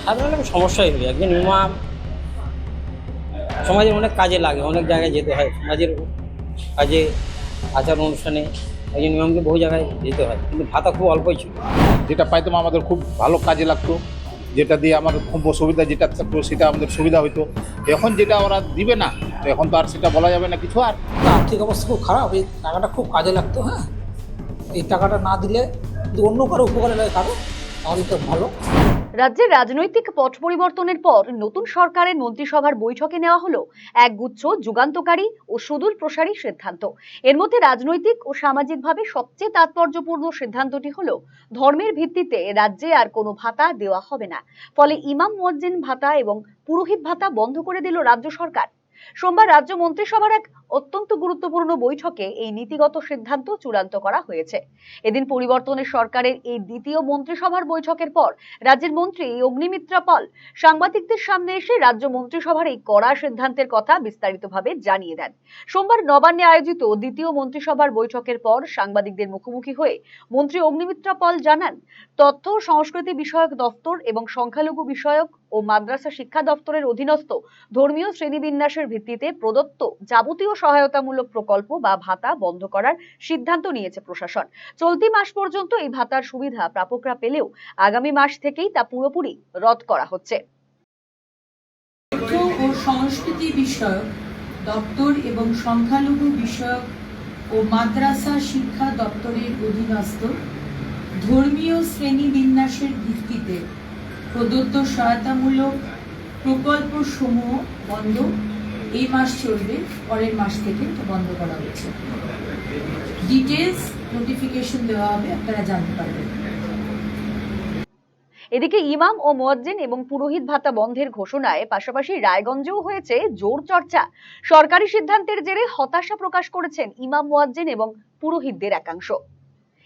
সাধারণত সমস্যাই হয়। একজন ইমাম সমাজের অনেক কাজে লাগে, অনেক জায়গায় যেতে হয়, সমাজের কাজে, আচার অনুষ্ঠানে একজন ইমামকে বহু জায়গায় যেতে হয়, কিন্তু ভাতা খুব অল্পই ছিল। যেটা পাইতাম আমাদের খুব ভালো কাজে লাগতো, যেটা দিয়ে আমার খুব অসুবিধা যেটা থাকতো সেটা আমাদের সুবিধা হইতো। এখন যেটা ওরা দিবে না, তো এখন তো আর সেটা বলা যাবে না কিছু। আর আর্থিক অবস্থা খুব খারাপ, এই টাকাটা খুব কাজে লাগতো। হ্যাঁ, এই টাকাটা না দিলে যদি অন্য কারো উপকারে লাগে কারো, তাহলে তো ভালো। রাজ্যের রাজনৈতিক পট পরিবর্তনের পর নতুন সরকারের মন্ত্রিসভার বৈঠকে নেওয়া হলো একগুচ্ছ যুগান্তকারী ও সুদূর প্রসারী সিদ্ধান্ত। এর মধ্যে রাজনৈতিক ও সামাজিকভাবে সবচেয়ে তাৎপর্যপূর্ণ সিদ্ধান্তটি হলো ধর্মের ভিত্তিতে রাজ্যে আর কোনো ভাতা দেওয়া হবে না। ফলে ইমাম মুয়াজ্জিন ভাতা এবং পুরোহিত ভাতা বন্ধ করে দিল রাজ্য সরকার। সোমবার রাজ্য মন্ত্রিসভার এক অত্যন্ত গুরুত্বপূর্ণ বৈঠকে এই নীতিগত সিদ্ধান্ত চূড়ান্ত করা হয়েছে। এদিন পরিবর্তনের সরকারের এই দ্বিতীয় মন্ত্রিসভার বৈঠকের পর রাজ্যের মন্ত্রী অগ্নিমিত্রা পাল সাংবাদিকদের সামনে এসে রাজ্য মন্ত্রিসভার এই কড়া সিদ্ধান্তের কথা বিস্তারিতভাবে জানিয়ে দেন। সোমবার নবান্নে আয়োজিত দ্বিতীয় মন্ত্রিসভার বৈঠকের পর সাংবাদিকদের মুখোমুখি হয়ে মন্ত্রী অগ্নিমিত্রা পাল জানান, তথ্য ও সংস্কৃতি বিষয়ক দপ্তর এবং সংখ্যালঘু বিষয়ক ও মাদ্রাসা শিক্ষা দপ্তরের অধীনস্থ ধর্মীয় শ্রেণীবিন্যাসের ভিত্তিতে প্রদত্ত যাবতীয় সহায়তামূলক প্রকল্প বা ভাতা বন্ধ করার সিদ্ধান্ত নিয়েছে প্রশাসন। চলতি মাস পর্যন্ত এই ভাতার সুবিধা প্রাপকরা পেলেও আগামী মাস থেকেই তা পুরোপুরি রদ করা হচ্ছে। তথ্য ও সংস্কৃতি বিষয়ক দপ্তর এবং সংখ্যালঘু বিষয়ক ও মাদ্রাসা শিক্ষা দপ্তরের অধীনস্থ ধর্মীয় শ্রেণীবিন্যাসের ভিত্তিতে প্রদত্ত সহায়তামূলক প্রকল্প সমূহ বন্ধ এই মাস চলবে, পরের মাস থেকে বন্ধ করা হচ্ছে। ডিটেলস নোটিফিকেশন দেওয়া হবে, আপনারা জানতে পারবেন। এদিকে ইমাম ও মুয়াজ্জিন এবং পুরোহিত ভাতা বন্ধের ঘোষণায় পাশাপাশি রায়গঞ্জেও হয়েছে জোর চর্চা। সরকারি সিদ্ধান্তের জেরে হতাশা প্রকাশ করেছেন ইমাম মুয়াজ্জিন এবং পুরোহিতদের একাংশ।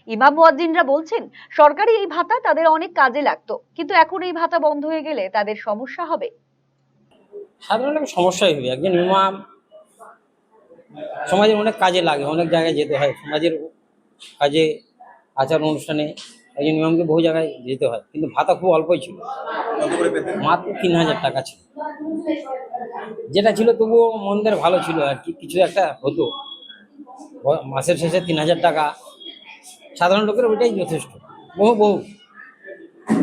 ইমাম মুয়াজ্জিনরা বলছেন, সরকারি এই ভাতা তাদের অনেক কাজে লাগতো, কিন্তু এখন এই ভাতা বন্ধ হয়ে গেলে তাদের সমস্যা হবে। সাধারণত সমস্যাই হয়। একজন ইমাম সমাজের অনেক কাজে লাগে, অনেক জায়গায় যেতে হয়, সমাজের কাজে, আচার অনুষ্ঠানে একজন ইমামকে বহু জায়গায় যেতে হয়, কিন্তু ভাতা খুব অল্পই ছিল, মাত্র 3000 টাকা ছিল। যেটা ছিল তবুও মন্দের ভালো ছিল আর কি, কিছু একটা হতো। মাসের শেষে 3000 টাকা সাধারণ লোকের ওইটাই যথেষ্ট। বহু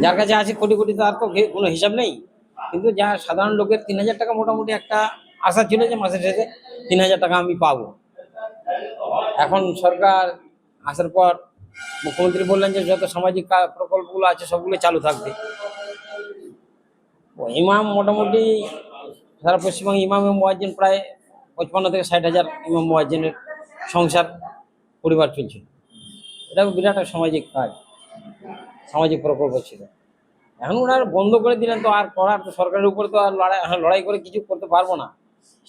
যার কাছে আছে কোটি কোটি, তার তো কোনো হিসাব নেই, কিন্তু যা সাধারণ লোকের 3000 টাকা মোটামুটি একটা আশা ছিল যে মাসের শেষে 3000 টাকা আমি পাবো। এখন সরকার আসার পর মুখ্যমন্ত্রী বললেন যে যত সামাজিক প্রকল্পগুলো আছে সবগুলো চালু থাকবে। ইমাম মোটামুটি সারা পশ্চিমবঙ্গে ইমাম এবং মুয়াজ্জিন প্রায় 55 থেকে 60,000 ইমাম মুয়াজ্জিনের সংসার পরিবার চলছিল। এটা বিরাট একটা সামাজিক কাজ, সামাজিক প্রকল্প ছিল। এখন ওনারা বন্ধ করে দিলেন, তো আর করার তো সরকারের উপরে তো আর লড়াই করে কিছু করতে পারবো না।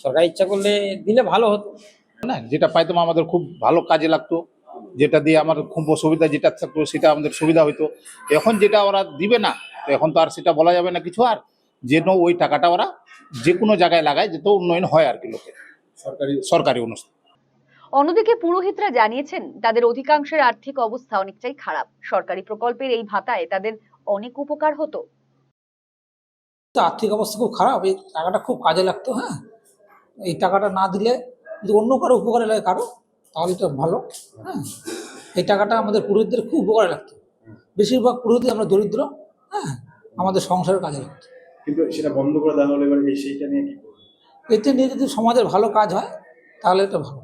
সরকার ইচ্ছা করলে দিলে ভালো হতো না, যেটা পাইতাম আমাদের খুব ভালো কাজে লাগতো, যেটা দিয়ে আমার খুব অসুবিধা যেটা থাকতো সেটা আমাদের সুবিধা হইতো। এখন যেটা ওরা দিবে না, তো এখন তো আর সেটা বলা যাবে না কিছু। আর যেন ওই টাকাটা ওরা যে কোনো জায়গায় লাগায়, যেত উন্নয়ন হয় আর কি লোকের সরকারি অনুষ্ঠান। অন্যদিকে পুরোহিতরা জানিয়েছেন, তাদের অধিকাংশের আর্থিক অবস্থা অনেকটাই খারাপ। সরকারি প্রকল্পের এই ভাতায় তাদের অনেক উপকার হতো। আর্থিক অবস্থা খুব খারাপ, এই টাকাটা খুব কাজে লাগতো। হ্যাঁ, এই টাকাটা না দিলে যদি অন্য কারো উপকারে লাগে কারো, তাহলে তো ভালো। হ্যাঁ, এই টাকাটা আমাদের পুরোহিতদের খুব উপকারে লাগতো। বেশিরভাগ পুরোহিত আমরা দরিদ্র। হ্যাঁ, আমাদের সংসারের কাজে লাগতো। কিন্তু সেটা বন্ধ করে দেওয়া হলে এবার সেইটা নিয়ে কি করবো? এতে নিয়ে যদি সমাজের ভালো কাজ হয় তাহলে এটা ভালো।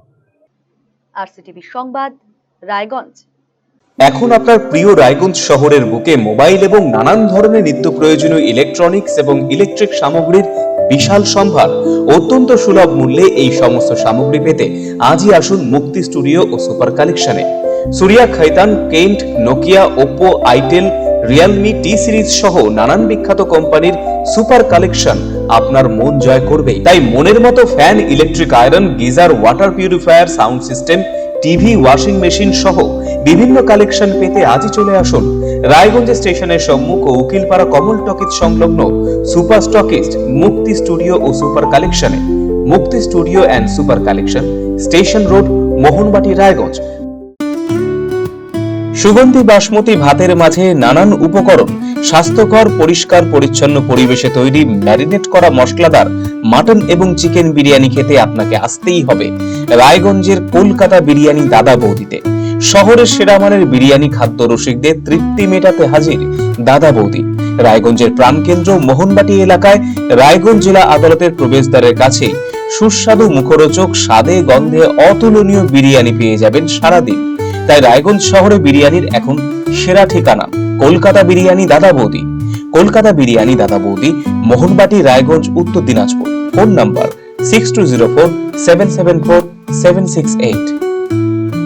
আরসিটিভি সংবাদ, রায়গঞ্জ। এখন আপনার প্রিয় রায়গঞ্জ শহরের বুকে মোবাইল এবং নানান ধরনের নিত্য প্রয়োজনীয় ইলেকট্রনিক্স এবং ইলেকট্রিক সামগ্রীর বিশাল সম্ভার অত্যন্ত সুলভ মূল্যে এই সমস্ত সামগ্রী পেতে আজই আসুন মুক্তি স্টুডিও ও সুপার কালেকশনে। Surya, Khaitan, Kent, Nokia, Oppo, itel, Realme, T Series সহ নানান বিখ্যাত কোম্পানির সুপার কালেকশন আপনার মন জয় করবে। তাই মনের মতো fan, electric iron, geyser, water purifier, sound system, TV, washing machine সহ বিভিন্ন কালেকশন পেতে আজই চলে আসুন রায়গঞ্জ স্টেশনের সম্মুখ ও উকিলপাড়া কমল টকিজ সংলগ্ন সুপার স্টকিস্ট মুক্তি স্টুডিও ও সুপার কালেকশনে। মুক্তি studio and super collection, station road, Mohanbati, Raiganj. সুগন্ধি বাসমতি ভাতের মাঝে নানান উপকরণ, স্বাস্থ্যকর, পরিষ্কার পরিচ্ছন্ন পরিবেশে তৈরি ম্যারিনেট করা মশলাদার মাটন এবং চিকেন বিরিয়ানি খেতে আপনাকে আসতেই হবে রায়গঞ্জের কলকাতা বিরিয়ানি দাদা বৌদিতে। শহরের সেরা মানের বিরিয়ানি খাদ্য রসিকদের তৃপ্তি মেটাতে হাজির দাদা বৌদি। রায়গঞ্জের প্রাণকেন্দ্র মোহনবাটি এলাকায় রায়গঞ্জ জেলা আদালতের প্রবেশদ্বারের কাছে সুস্বাদু, মুখরোচক, স্বাদে গন্ধে অতুলনীয় বিরিয়ানি পেয়ে যাবেন সারাদিন। তাই রায়গঞ্জ শহরে বিরিয়ানির এখন সেরা ঠিকানা কলকাতা বিরিয়ানি দাদা বৌদি। কলকাতা বিরিয়ানি দাদা বৌদি, মোহনবাটি, রায়গঞ্জ, উত্তর দিনাজপুর। Phone number 6204 774 768।